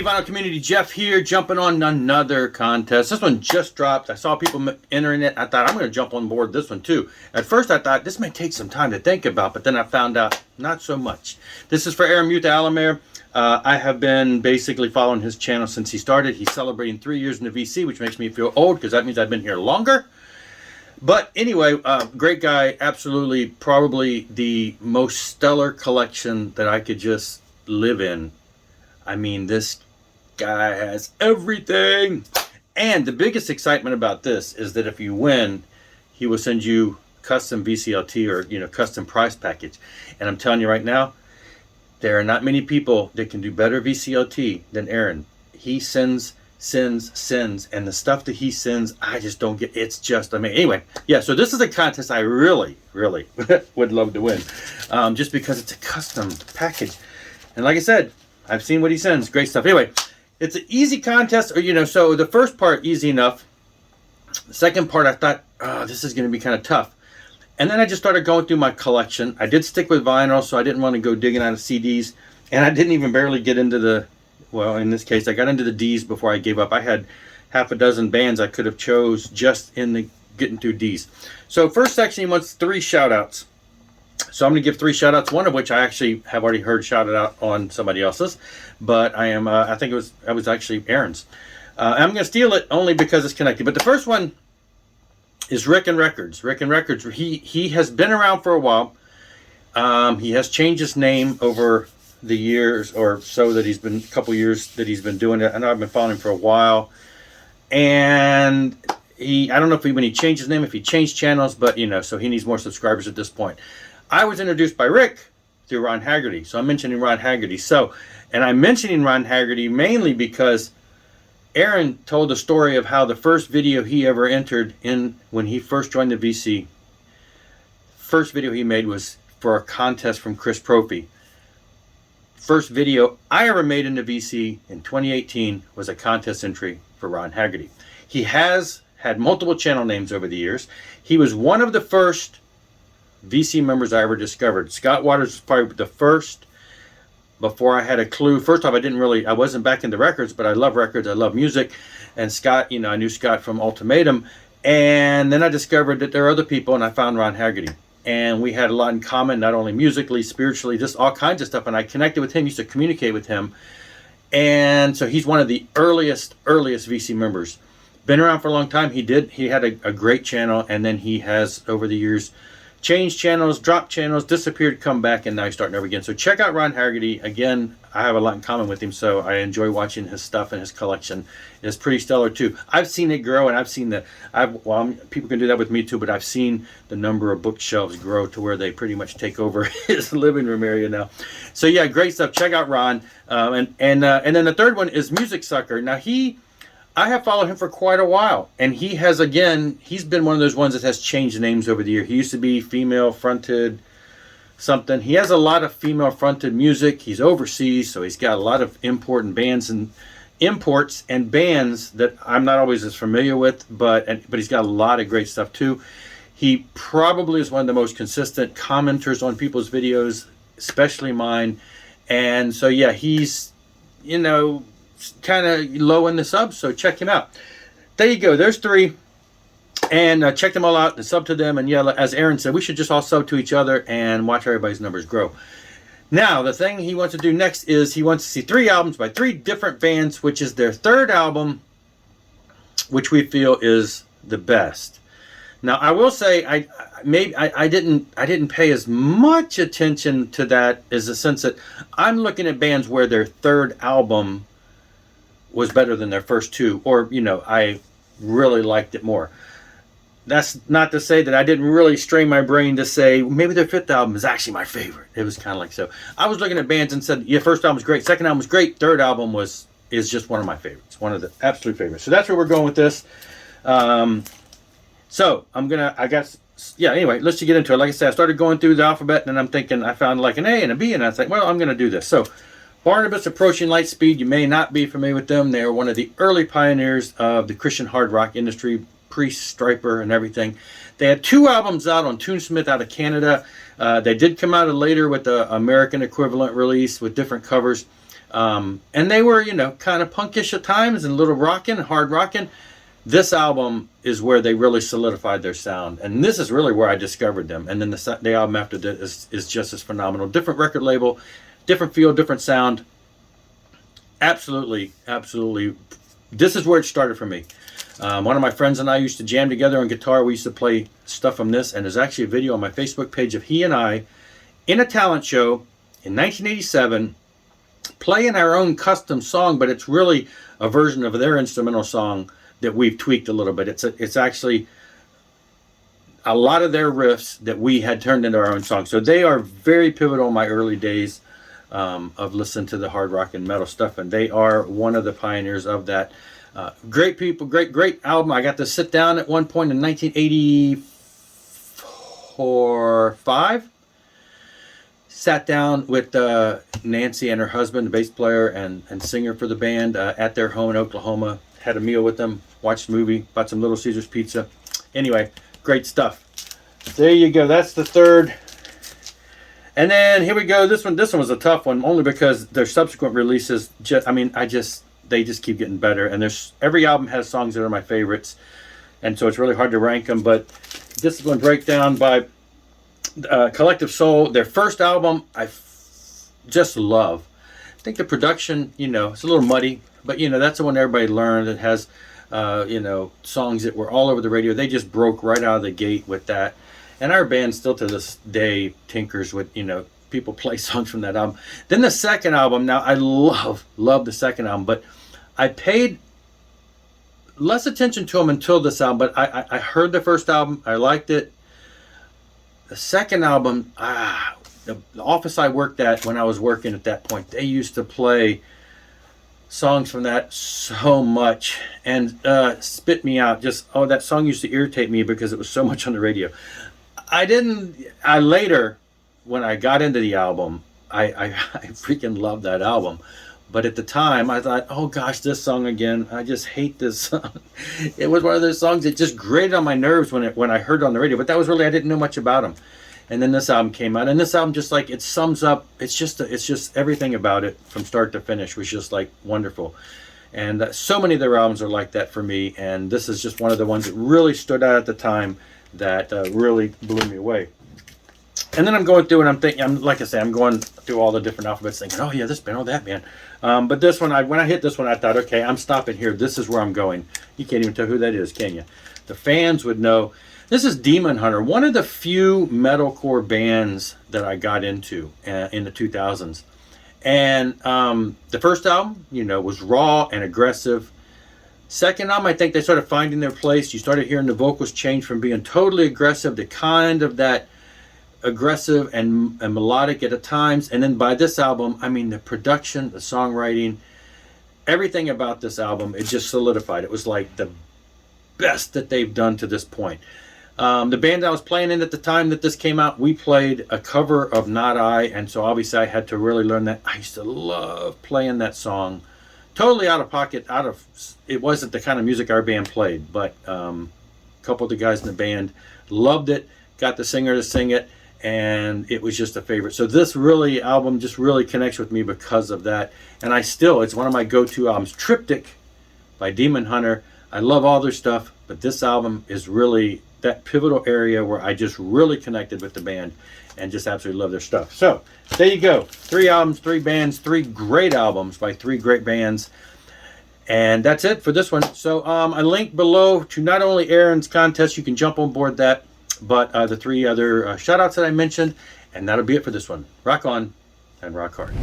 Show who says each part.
Speaker 1: Vinyl Community, Jeff here, jumping on another contest. This one just dropped. I saw people entering it. I thought, I'm going to jump on board this one too. At first I thought this may take some time to think about, but then I found out not so much. This is for Aaron Muta Alamere. I have been basically following his channel since he started. He's celebrating 3 years in the VC, which makes me feel old because that means I've been here longer. But anyway, great guy. Absolutely, probably the most stellar collection that I could just live in. I mean, this guy has everything. And the biggest excitement about this is that if you win, he will send you custom VCLT or, custom prize package. And I'm telling you right now, there are not many people that can do better VCLT than Aaron. He sends, and the stuff that he sends, I just don't get. It's just, anyway, yeah, so this is a contest I really, really would love to win. Just because it's a custom package. And like I said, I've seen what he sends. Great stuff. Anyway, it's an easy contest, so the first part, easy enough. The second part, I thought, this is going to be kind of tough. And then I just started going through my collection. I did stick with vinyl, so I didn't want to go digging out of CDs. And I didn't even barely get into in this case, I got into the Ds before I gave up. I had half a dozen bands I could have chose just in the getting through Ds. So first section, he wants 3 shout-outs. So I'm going to give 3 shout-outs, one of which I actually have already heard shouted out on somebody else's. But I think it was actually Aaron's. I'm going to steal it only because it's connected. But the first one is Rick and Records. Rick and Records, he has been around for a while. He has changed his name over the years or so that he's been, a couple years that he's been doing it. I know I've been following him for a while. And I don't know if when he changed his name, if he changed channels, but so he needs more subscribers at this point. I was introduced by Rick through Ron Haggerty. So I'm mentioning Ron Haggerty. And I'm mentioning Ron Haggerty mainly because Aaron told the story of how the first video he ever entered in when he first joined the VC, first video he made was for a contest from Chris Prophy. First video I ever made in the VC in 2018 was a contest entry for Ron Haggerty. He has had multiple channel names over the years. He was one of the first VC members I ever discovered. Scott Waters was probably the first before I had a clue. First off, I wasn't back into records, but I love records. I love music. And Scott, I knew Scott from Ultimatum. And then I discovered that there are other people, and I found Ron Haggerty. And we had a lot in common, not only musically, spiritually, just all kinds of stuff. And I connected with him, used to communicate with him. And so he's one of the earliest VC members. Been around for a long time. He had a great channel, and then he has, over the years, changed channels, dropped channels, disappeared, come back, and now he's starting over again. So check out Ron Haggerty. Again, I have a lot in common with him, so I enjoy watching his stuff, and his collection is pretty stellar too. I've seen it grow, and I've seen people can do that with me too, but I've seen the number of bookshelves grow to where they pretty much take over his living room area now. So yeah, great stuff. Check out Ron. And then the third one is Music Sucker. Now I have followed him for quite a while, and he's been one of those ones that has changed names over the year. He used to be female-fronted something. He has a lot of female-fronted music. He's overseas, so he's got a lot of important bands and imports and bands that I'm not always as familiar with, but he's got a lot of great stuff too. He probably is one of the most consistent commenters on people's videos, especially mine. And so yeah, he's, kind of low in the subs, so check him out. There you go. There's 3, and check them all out and sub to them. And yeah, as Aaron said, we should just all sub to each other and watch everybody's numbers grow. Now, the thing he wants to do next is he wants to see 3 albums by 3 different bands, which is their 3rd album, which we feel is the best. Now, I will say I didn't pay as much attention to that, as the sense that I'm looking at bands where their 3rd album was better than their first 2, or I really liked it more. That's not to say that I didn't really strain my brain to say maybe their 5th album is actually my favorite. It was kind of like so. I was looking at bands and said, yeah, first album was great, second album was great, 3rd album is just one of my favorites, one of the absolute favorites. So that's where we're going with this. So anyway, let's just get into it. Like I said, I started going through the alphabet, and then I'm thinking I found like an A and a B, and I was like, well, I'm going to do this. So Barnabas Approaching Lightspeed, you may not be familiar with them. They are one of the early pioneers of the Christian hard rock industry, pre-Striper and everything. They had 2 albums out on Tunesmith out of Canada. They did come out later with the American equivalent release with different covers. And they were, you know, kind of punkish at times and a little rockin', hard rockin'. This album is where they really solidified their sound, and this is really where I discovered them. And then the album after that is just as phenomenal. Different record label, different feel, different sound. Absolutely, absolutely. This is where it started for me. One of my friends and I used to jam together on guitar. We used to play stuff from this, and there's actually a video on my Facebook page of he and I in a talent show in 1987 playing our own custom song, but it's really a version of their instrumental song that we've tweaked a little bit. It's actually a lot of their riffs that we had turned into our own song. So they are very pivotal in my early days of listening to the hard rock and metal stuff, and they are one of the pioneers of that. Great people, great album. I got to sit down at one point in 1984-5. Sat down with Nancy and her husband, the bass player and singer for the band, at their home in Oklahoma. Had a meal with them, watched a movie, bought some Little Caesars pizza. Anyway, great stuff. There you go. That's the third. And then here we go. This one was a tough one, only because their subsequent releases they just keep getting better. And every album has songs that are my favorites, and so it's really hard to rank them. But this is going to break down by Collective Soul. Their first album, just love. I think the production, you know, it's a little muddy, but you know that's the one everybody learned. It has, you know, songs that were all over the radio. They just broke right out of the gate with that. And our band still to this day tinkers with, you know, people play songs from that album. Then the second album, now I love the second album, but I paid less attention to them until this album. But I heard the first album, I liked it. The second album, the office I worked at when I was working at that point, they used to play songs from that so much and spit me out. That song used to irritate me because it was so much on the radio. I later, when I got into the album, I freaking loved that album. But at the time, I thought, oh gosh, this song again. I just hate this song. It was one of those songs that just grated on my nerves when I heard it on the radio. But that was really, I didn't know much about them. And then this album came out, and this album just like, it sums up, it's just everything about it from start to finish was just like wonderful. And so many of their albums are like that for me, and this is just one of the ones that really stood out at the time that really blew me away. And then I'm going through and I'm thinking, I'm going through all the different alphabets thinking, oh yeah, this band, oh that band. But this one, when I hit this one, I thought, okay, I'm stopping here. This is where I'm going. You can't even tell who that is, can you? The fans would know. This is Demon Hunter, one of the few metalcore bands that I got into in the 2000s. And the first album, you know, was raw and aggressive. Second album, I think they started finding their place. You started hearing the vocals change from being totally aggressive to kind of that aggressive and melodic at times. And then by this album, I mean, the production, the songwriting, everything about this album, it just solidified. It was like the best that they've done to this point. The band I was playing in at the time that this came out, we played a cover of Not I, and so obviously I had to really learn that. I used to love playing that song. Totally out of pocket, it wasn't the kind of music our band played, but a couple of the guys in the band loved it, got the singer to sing it, and it was just a favorite. So this album just really connects with me because of that. And it's one of my go-to albums. Triptych by Demon Hunter. I love all their stuff, but this album is really that pivotal area where I just really connected with the band and just absolutely love their stuff. So there you go. 3 albums, 3 bands, 3 great albums by 3 great bands. And that's it for this one. So I linked below to not only Aaron's contest, you can jump on board that, but the 3 other shout outs that I mentioned. And that'll be it for this one. Rock on and rock hard.